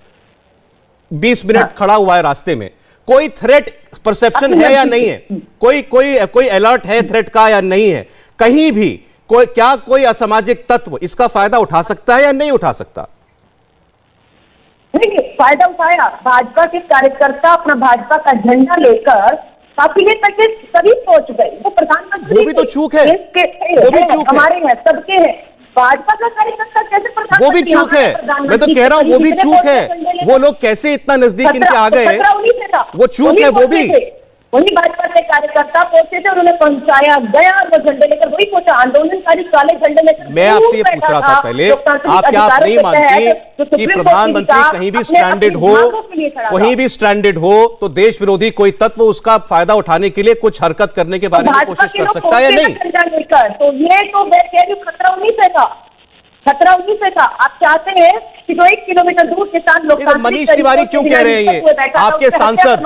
Speaker 1: 20 मिनट खड़ा हुआ है रास्ते में, कोई थ्रेट परसेप्शन है या नहीं है, कोई अलर्ट है थ्रेट का या नहीं है, कहीं भी कोई असामाजिक तत्व इसका फायदा उठा सकता है या नहीं उठा सकता?
Speaker 4: नहीं, फायदा उठाया। भाजपा के कार्यकर्ता अपना भाजपा का झंडा लेकर काफी देर तक सभी पहुंच गए। वो प्रधानमंत्री
Speaker 1: वो भी तो चूक है, वो भी चूक
Speaker 4: हमारे हैं, सबके हैं। भाजपा का कार्यकर्ता कैसे प्रधानमंत्री?
Speaker 1: वो भी चूक है, मैं तो कह रहा हूं वो भी चूक है। वो लोग कैसे इतना नजदीक इनके आ गए, वो चूक है, वो भी
Speaker 4: वही भाजपा के कार्यकर्ता पहुंचे थे, उन्होंने पहुंचाया गया, वो झंडे लेकर वही पहुंचा, आंदोलनकारी काले झंडे लेकर।
Speaker 1: मैं आपसे ये पूछ रहा था पहले, आप क्या आप नहीं मानती कि प्रधानमंत्री कहीं भी स्ट्रैंडेड हो तो देश विरोधी कोई तत्व उसका फायदा उठाने के लिए कुछ हरकत करने के बारे में कोशिश कर सकता है या नहीं?
Speaker 4: तो ये तो मैं कह रही हूँ खतरा उन्हीं से था, खतरा उन्हीं से था। आप चाहते हैं कि जो 1 किलोमीटर दूर किसान लोग,
Speaker 1: मनीष तिवारी क्यों कह रहे हैं ये? आपके सांसद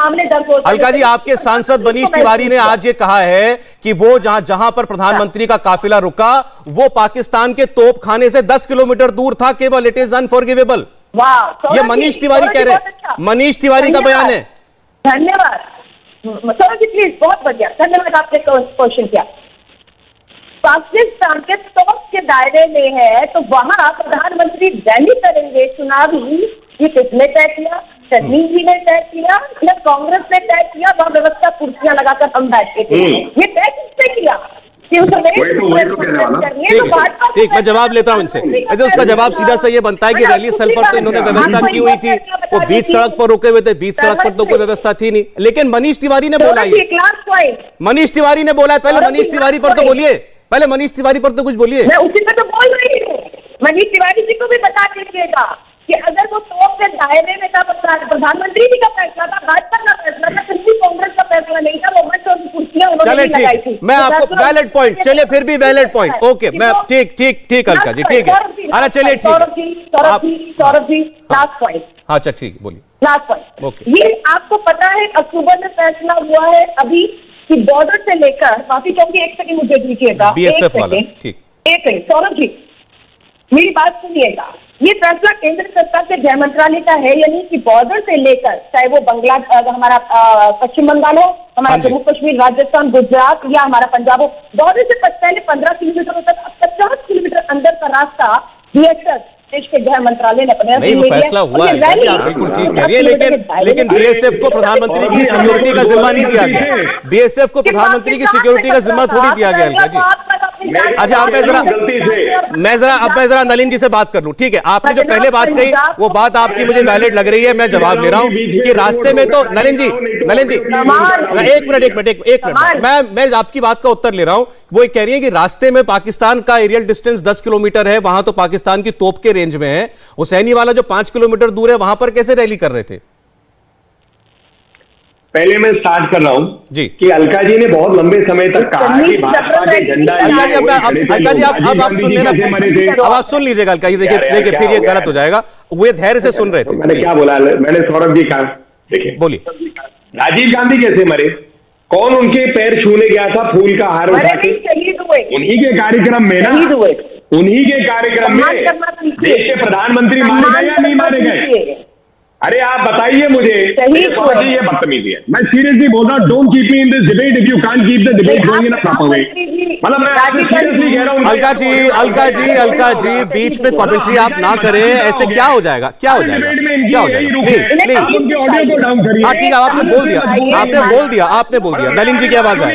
Speaker 1: अलका जी, आपके सांसद मनीष तिवारी ने आज ये कहा है कि वो जहां पर प्रधानमंत्री का काफिला रुका वो पाकिस्तान के तोप खाने से 10 किलोमीटर दूर था केवल। It is unforgivable. ये मनीष तिवारी कह रहे हैं, मनीष तिवारी का बयान है।
Speaker 4: धन्यवाद सौरभ जी, प्लीज, बहुत बढ़िया, धन्यवाद आपने क्वेश्चन किया। पाकिस्तान के तोप के दायरे में है तो वहां प्रधानमंत्री रैली करेंगे, चुनावी, ये किसने तय किया? चन्नी जी ने तय किया या कांग्रेस ने तय किया? वहां व्यवस्था कुर्सियां लगाकर हम बैठे थे, ये तय किसने किया?
Speaker 1: ठीक, मैं जवाब लेता हूं इनसे। उसका जवाब सीधा सा ये बनता है कि रैली स्थल पर तो इन्होंने व्यवस्था की हुई थी, वो बीच सड़क पर रुके हुए थे, बीच सड़क पर तो कोई व्यवस्था थी नहीं। लेकिन मनीष तिवारी ने बोला, मनीष तिवारी ने बोला, पहले मनीष तिवारी पर तो बोलिए, पहले मनीष तिवारी पर तो कुछ बोलिए।
Speaker 4: मैं उसी पे तो बोल रही हूँ। मनीष तिवारी जी को भी बता दीजिएगा कि अगर वो तोप के दायरे में था, प्रधानमंत्री जी का फैसला था, भाजपा का फैसला था, किसी कांग्रेस का फैसला नहीं था। वो मंच और कुर्सियां उन्होंने लगाई थी।
Speaker 1: मैं आपको वैलिड पॉइंट, चलिए फिर भी वैलिड पॉइंट, ओके, मैं ठीक अलका जी, ठीक है, अरे चलिए ठीक है।
Speaker 4: Saurabh ji, last point.
Speaker 1: अच्छा ठीक, बोलिए।
Speaker 4: Last point,
Speaker 1: okay.
Speaker 4: ये आपको पता है अक्टूबर में फैसला हुआ है अभी कि बॉर्डर से लेकर, माफी चाहूंगी, एक सेकंड मुझे दीजिएगा,
Speaker 1: बीएसएफ वाला, ठीक,
Speaker 4: एक सेकंड सौरभ जी, मेरी बात सुनिएगा। ये फैसला केंद्र सरकार के गृह मंत्रालय का है, यानी कि बॉर्डर से लेकर, चाहे वो हमारा पश्चिम बंगाल हो, हमारा जम्मू कश्मीर, राजस्थान, गुजरात या हमारा पंजाब हो, बॉर्डर से पहले 15 किलोमीटर तक 50 किलोमीटर अंदर का रास्ता बीएसएफ, देश के गृह मंत्रालय ने अपने
Speaker 1: नहीं, वो फैसला हुआ है, आप बिल्कुल ठीक कह रही है, लेकिन बीएसएफ को प्रधानमंत्री की सिक्योरिटी का जिम्मा नहीं दिया गया। बीएसएफ को प्रधानमंत्री की सिक्योरिटी का जिम्मा थोड़ी दिया गया अलका जी। अच्छा, मैं जरा नलिन जी से बात कर लूं, ठीक है? आपने जो पहले बात कही वो बात आपकी मुझे वैलिड लग रही है, मैं जवाब ले रहा हूं कि रास्ते में तो नलिन जी एक मिनट, मैं आपकी बात का उत्तर ले रहा हूं। वो कह रही है कि रास्ते में पाकिस्तान का एरियल डिस्टेंस 10 किलोमीटर है, वहां तो पाकिस्तान की तोप के रेंज में है। हुसैनी वाला जो 5 किलोमीटर दूर है, वहां पर कैसे रैली कर रहे थे?
Speaker 3: पहले मैं स्टार्ट कर रहा हूं
Speaker 1: जी
Speaker 3: कि अलका जी ने बहुत लंबे समय तक कहा कि भाजपा के झंडा,
Speaker 1: अलका जी अब आप सुन लेना, अब आप सुन लीजिएगा अलका जी, देखिए फिर ये गलत हो जाएगा। वो धैर्य से सुन रहे थे।
Speaker 3: मैंने क्या बोला? मैंने सौरभ जी का, देखिए,
Speaker 1: बोलिए।
Speaker 3: राजीव गांधी कैसे मरे? कौन उनके पैर छूने गया था फूल का हार उठा के? उन्हीं के कार्यक्रम में ना, उन्हीं के कार्यक्रम में देश के प्रधानमंत्री मारे गए या नहीं मारे गए? अरे आप बताइए मुझे, ये बदतमीजी है। मैं सीरियसली बोल रहा हूँ, don't keep me in this debate if you can't keep the debate going in a proper way. मतलब मैं आपसे सीरियसली कह रहा हूँ।
Speaker 1: अलका जी बीच में कमेंट्री आप ना करें, ऐसे क्या हो जाएगा, क्या हो जाएगा, क्या हो जाएगा, प्लीज
Speaker 3: उनके ऑडियो को डाउन करिए।
Speaker 1: हाँ ठीक है, आपने बोल दिया, आपने बोल दिया। नलिन जी की आवाज है,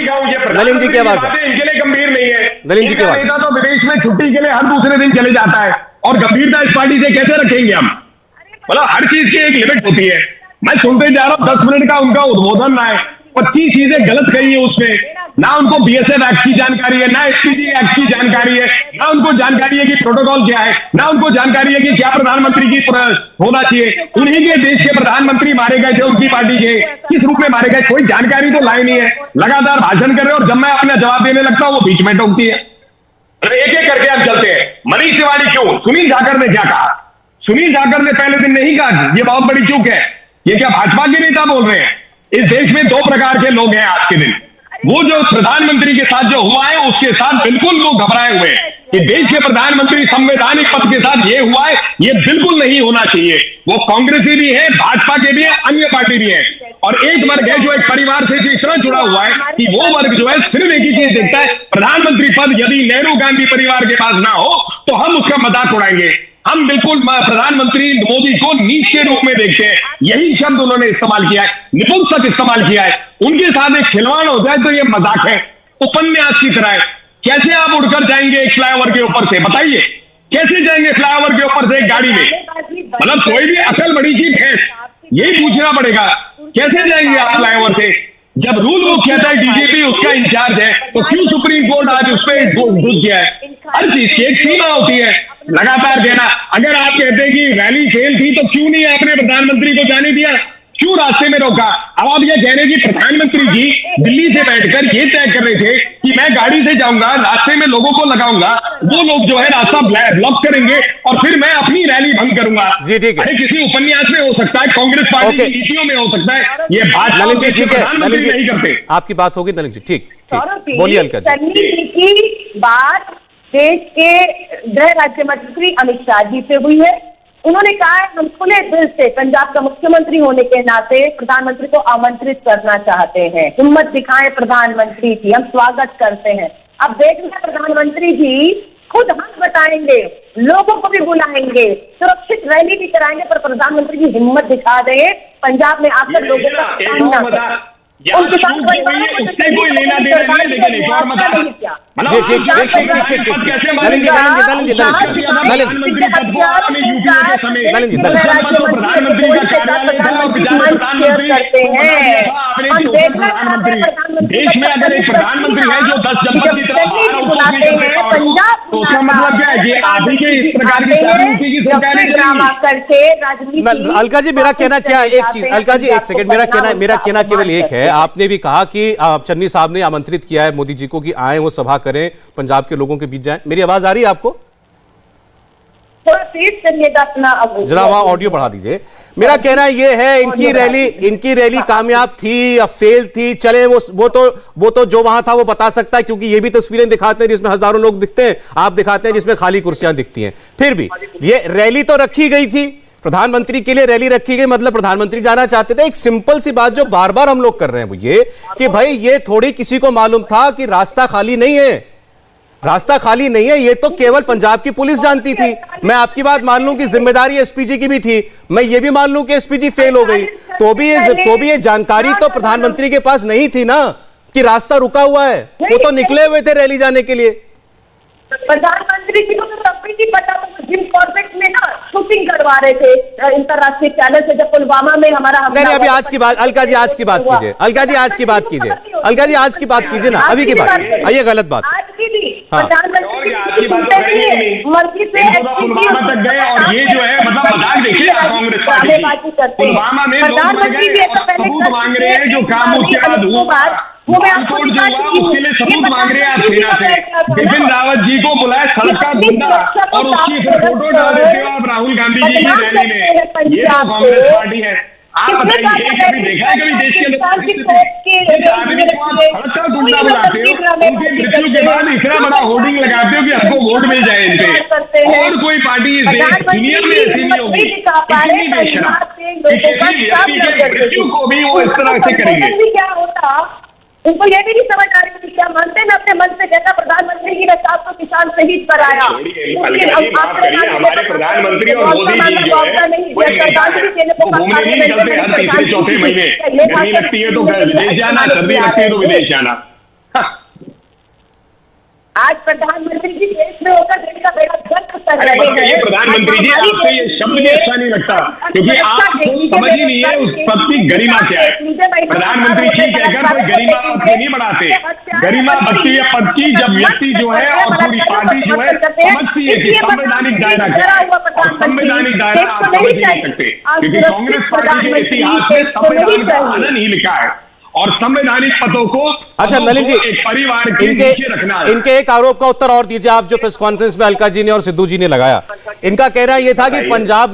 Speaker 1: नलिन जी की आवाज है,
Speaker 3: इनके लिए गंभीर नहीं है।
Speaker 1: नलिन जी की आवाज।
Speaker 3: नेता तो विदेश में छुट्टी के लिए हर दूसरे दिन चले जाता है, और गंभीरता इस पार्टी से कैसे रखेंगे हम? मतलब हर चीज की एक लिमिट होती है। मैं सुनते जा रहा हूं 10 मिनट का उनका उद्बोधन ना है, 25 चीजें गलत कही है उसमें। ना उनको बीएसएफ एक्ट की जानकारी है, ना एसपीजी एक्ट की जानकारी है, ना उनको जानकारी है कि प्रोटोकॉल क्या है, ना उनको जानकारी है कि क्या प्रधानमंत्री की होना चाहिए। उन्हीं के देश के प्रधानमंत्री मारे गए थे, उनकी पार्टी के, किस रूप में मारे गए, कोई जानकारी तो लाई नहीं है। लगातार भाषण कर रहे और जब मैं अपना जवाब देने लगता हूं वो बीच में टोकती है। एक एक करके आप चलते हैं। मनीष तिवारी क्यों? सुनील जाखड़ ने क्या कहा? सुनील जाखड़ ने पहले दिन नहीं कहा ये बहुत बड़ी चूक है। ये क्या भाजपा के नेता बोल रहे हैं? इस देश में 2 प्रकार के लोग हैं आज के दिन। वो जो प्रधानमंत्री के साथ जो हुआ है उसके साथ बिल्कुल वो घबराए हुए हैं कि देश के प्रधानमंत्री संवैधानिक पद के साथ ये हुआ है, ये बिल्कुल नहीं होना चाहिए। वो कांग्रेसी भी है, भाजपा के भी है, अन्य पार्टी भी है। और एक वर्ग है जो एक परिवार से इतना जुड़ा हुआ है कि वो वर्ग जो है सिर्फ एक ही चीज देखता है, प्रधानमंत्री पद यदि नेहरू गांधी परिवार के पास ना हो तो हम उसका मजाक उड़ाएंगे। हम बिल्कुल प्रधानमंत्री मोदी को नीच के रूप में देखते हैं। यही शब्द उन्होंने इस्तेमाल किया है, निपुंसक इस्तेमाल किया है। उनके साथ एक खिलवाड़ हो जाए तो ये मजाक है, उपन्यास की तरह है। कैसे आप उड़कर जाएंगे एक फ्लाईओवर के ऊपर से? बताइए कैसे जाएंगे फ्लाईओवर के ऊपर से एक गाड़ी में? मतलब कोई भी अकल बड़ी की भैंस, यही पूछना पड़ेगा कैसे जाएंगे आप फ्लाईओवर से? जब रूल बुक कहता है डीजीपी उसका इंचार्ज है, तो क्यों सुप्रीम कोर्ट आज उस पर घुस गया है? हर चीज की एक सीमा होती है, लगातार देना। अगर आप कहते हैं कि रैली फेल थी तो क्यों नहीं आपने प्रधानमंत्री को जाने दिया, क्यों रास्ते में रोका? अब आप ये कह रहे हैं कि प्रधानमंत्री जी दिल्ली से बैठकर ये तय कर रहे थे कि मैं गाड़ी से जाऊंगा, रास्ते में लोगों को लगाऊंगा, वो लोग जो है रास्ता ब्लॉक करेंगे और फिर मैं अपनी रैली भंग करूंगा।
Speaker 1: जी ठीक है,
Speaker 3: किसी उपन्यास में हो सकता है, कांग्रेस पार्टी की नीतियों में हो सकता है, ये भाजपा प्रधानमंत्री नहीं करते।
Speaker 1: आपकी बात होगी नलिन जी, ठीक बोलिए अलका जी।
Speaker 4: की बात देश के गृह राज्य मंत्री अमित शाह जी से हुई है। उन्होंने कहा है हम खुले दिल से पंजाब का मुख्यमंत्री होने के नाते प्रधानमंत्री को आमंत्रित करना चाहते हैं। हिम्मत दिखाएं प्रधानमंत्री की, हम स्वागत करते हैं। अब देखना प्रधानमंत्री जी खुद हाथ बताएंगे, लोगों को भी बुलाएंगे, सुरक्षित रैली भी कराएंगे, पर प्रधानमंत्री जी हिम्मत दिखा दें पंजाब में आकर लोगों का
Speaker 3: उससे कोई लेना देना नहीं है। लेकिन एक और मत प्रधानमंत्री का कार्यालय था और प्रधानमंत्री देश में अगर एक प्रधानमंत्री है जो 10 जनपद की तरफ पंजाब, तो उसका मतलब क्या है कि आप ही के इस प्रकार की राजनीति की सरकार।
Speaker 1: अलका जी मेरा कहना क्या है, एक चीज अलका जी एक सेकंड, मेरा कहना केवल एक है। आपने भी कहा कि चन्नी साहब ने आमंत्रित किया है मोदी जी को कि आए वो सभा करें, पंजाब के लोगों के बीच जाएं। मेरी आवाज आ रही है आपको? जरा वहां ऑडियो बढ़ा दीजिए। मेरा कहना यह है इनकी रैली कामयाब थी या फेल थी, चले वो तो जो वहां था वो बता सकता है, क्योंकि ये भी तस्वीरें दिखाते हैं जिसमें हजारों लोग दिखते हैं, आप दिखाते हैं जिसमें खाली कुर्सियां दिखती हैं। फिर भी ये रैली तो रखी गई थी, प्रधानमंत्री के लिए रैली रखी गई, मतलब प्रधानमंत्री जाना चाहते थे। एक सिंपल सी बात जो बार बार हम लोग कर रहे हैं वो ये कि भाई ये थोड़ी किसी को मालूम था कि रास्ता खाली नहीं है, रास्ता खाली नहीं है, ये तो केवल पंजाब की पुलिस जानती थी। मैं आपकी बात मान लूं कि जिम्मेदारी एसपीजी की भी थी, मैं ये भी मान लूं कि एसपीजी फेल हो गई, तो भी ये जानकारी तो प्रधानमंत्री के पास नहीं थी ना कि रास्ता रुका हुआ है। वो तो निकले हुए थे रैली जाने के लिए।
Speaker 4: प्रधानमंत्री जी को तो तब भी नहीं पता, जिम कॉर्बेट में ना शूटिंग करवा रहे थे इंटरराष्ट्रीय चैनल से, जब पुलवामा में हमारा
Speaker 1: नहीं अभी आज की बात, अलका जी आज की बात कीजिए, अलका जी आज की बात कीजिए, अलका जी आज की बात कीजिए ना, अभी की बात आइए, गलत बात
Speaker 4: मर्जी से
Speaker 3: पुलवामा तक गए और ये जो है मतलब मजाक देखिए कांग्रेस पार्टी पुलवामा में
Speaker 4: प्रधानमंत्री जी
Speaker 3: सबूत मांग रहे हैं, जो काम उसके बाद हुआ उसके लिए सबूत मांग रहे हैं आप सेना से। बिपिन रावत जी को बुलाए सड़क का गुंडा और उसकी फिर फोटो डाल देते हो आप राहुल गांधी जी की रैली में। ये तो कांग्रेस पार्टी है। आप बताइए कभी देखा है कभी देश के आदमी को आप सड़क का गुंडा बुलाते हो, उनकी मृत्यु के बाद इतना बड़ा होर्डिंग लगाते हो कि आपको वोट मिल जाए इनपे, और कोई पार्टी इस दुनिया में ऐसी नहीं होगी। कि किसी व्यक्ति के मृत्यु को भी वो इस तरह से करेंगे।
Speaker 4: क्या होता, उनको ये भी नहीं समझ आ रही थी, क्या मानते ना अपने मन से, जैसा प्रधानमंत्री जी ने 700 किसान शहीद कराया।
Speaker 3: हमारे प्रधानमंत्री और मोदी जी जो है वो घूमने नहीं निकलते हर तीसरे चौथे महीने। गर्मी लगती है तो विदेश जाना, सर्दी लगती है तो विदेश जाना।
Speaker 4: आज प्रधानमंत्री जी देश में होकर देश का बेड़ा गर्क कर रहे हैं।
Speaker 3: प्रधानमंत्री जी, आपको ये शब्द भी अच्छा नहीं लगता, क्योंकि आपको समझ ही नहीं है उस पद की गरिमा क्या है। प्रधानमंत्री जी कहकर कोई गरिमा पद को नहीं बढ़ाते। गरिमा बढ़ती है पद की जब व्यक्ति जो है और पूरी पार्टी जो है समझती है कि संवैधानिक दायरा क्या है, और संवैधानिक दायरा आप समझ नहीं सकते, क्योंकि कांग्रेस पार्टी के इतिहास में संविधान का आनंद ही लिखा है और संवैधानिक पदों को
Speaker 1: अच्छा नलिन जी,
Speaker 3: एक परिवार के नीचे रखना है।
Speaker 1: इनके एक आरोप का उत्तर और दीजिए आप, जो प्रेस कॉन्फ्रेंस में अलका जी ने और सिद्धू जी ने लगाया। इनका कहना ये था कि पंजाब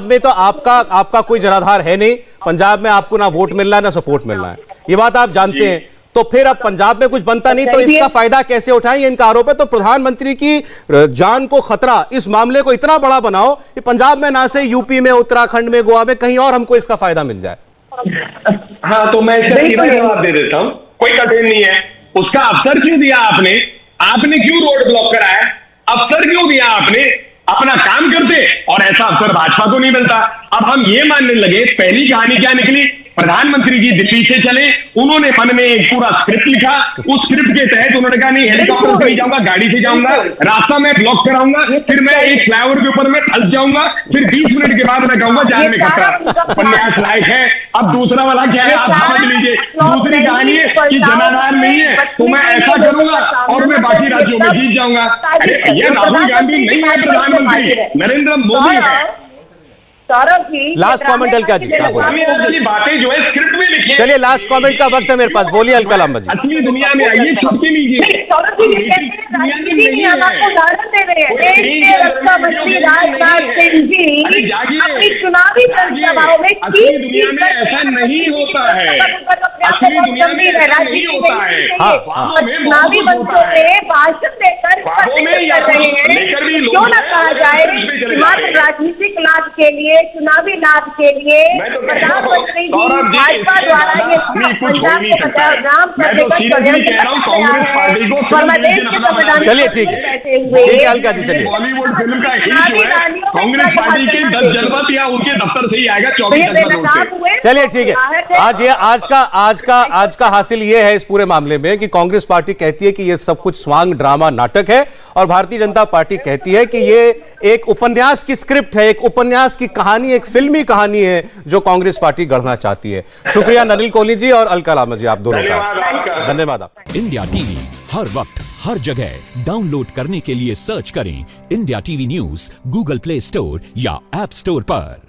Speaker 1: में तो आपका कोई जनाधार है नहीं, पंजाब में आपको ना वोट मिलना है ना सपोर्ट मिलना है, ये बात आप जानते हैं। तो फिर अब पंजाब में कुछ बनता नहीं तो इसका फायदा कैसे उठाएं, ये इनका आरोप है। तो प्रधानमंत्री की जान को खतरा, इस मामले को इतना बड़ा बनाओ कि पंजाब में ना से यूपी में, उत्तराखंड में, गोवा में, कहीं और हमको इसका फायदा मिल जाए।
Speaker 3: हाँ, तो मैं इसका सीधा जवाब दे देता हूं, कोई कठिन नहीं है। उसका अवसर क्यों दिया आपने क्यों रोड ब्लॉक कराया, अवसर क्यों दिया आपने, अपना काम करते, और ऐसा अवसर भाजपा को नहीं मिलता। अब हम ये मानने लगे, पहली कहानी क्या निकली, प्रधानमंत्री जी दिल्ली से चले, उन्होंने मन में एक पूरा स्क्रिप्ट लिखा, उस स्क्रिप्ट के तहत उन्होंने कहा नहीं हेलीकॉप्टर से नहीं जाऊंगा, गाड़ी से जाऊंगा, रास्ता में ब्लॉक कराऊंगा, फिर मैं एक फ्लाईओवर के ऊपर में फंस जाऊंगा, फिर 20 मिनट के बाद मैं कहूंगा जान में खतरा। उपन्यास लायक है। अब दूसरा वाला क्या है आप समझ लीजिए, दूसरी कहानी है कि जनाधार नहीं है तो मैं ऐसा करूंगा और मैं बाकी राज्यों में जीत जाऊंगा। अरे ये राहुल गांधी नहीं है प्रधानमंत्री, नरेंद्र मोदी है।
Speaker 1: लास्ट कमेंट अलका जी,
Speaker 3: बातें जो है स्क्रिप्ट में लिखी है।
Speaker 1: चलिए लास्ट कमेंट का वक्त है मेरे पास, बोलिए अलका लांबा जी।
Speaker 3: असली दुनिया में आइए, छुट्टी लीजिए।
Speaker 4: रक्षा मंत्री राजनाथ सिंह जी अपनी चुनावी जनसभाओं में
Speaker 3: असली दुनिया में ऐसा नहीं होता है, असली दुनिया में ऐसा नहीं होता है।
Speaker 4: चुनावी मंचों पे भाषण देकर कर रहे हैं, क्यों न कहा जाए मात्र राजनीतिक लाभ के लिए, चुनावी लाभ के लिए प्रधानमंत्री जी भाजपा द्वारा ये पंजाब के बदनाम करने का
Speaker 1: चलिए ठीक है अलका जी, चलिए।
Speaker 3: बॉलीवुड फिल्म का हिट जो है कांग्रेस पार्टी के 10 जनपद या उनके दफ्तर से ही आएगा 24 जनपद से।
Speaker 1: चलिए ठीक है, आज का हासिल ये है इस पूरे मामले में कि कांग्रेस पार्टी कहती है कि ये सब कुछ स्वांग ड्रामा नाटक है, और भारतीय जनता पार्टी कहती है कि ये एक उपन्यास की स्क्रिप्ट है, एक उपन्यास की कहानी, एक फिल्मी कहानी है जो कांग्रेस पार्टी गढ़ना चाहती है। शुक्रिया नलिन कोहली जी और अलका लांबा जी, आप दोनों का धन्यवाद। आप
Speaker 5: इंडिया टीवी हर वक्त हर जगह डाउनलोड करने के लिए सर्च करें India TV news Google play store या ऐप स्टोर पर।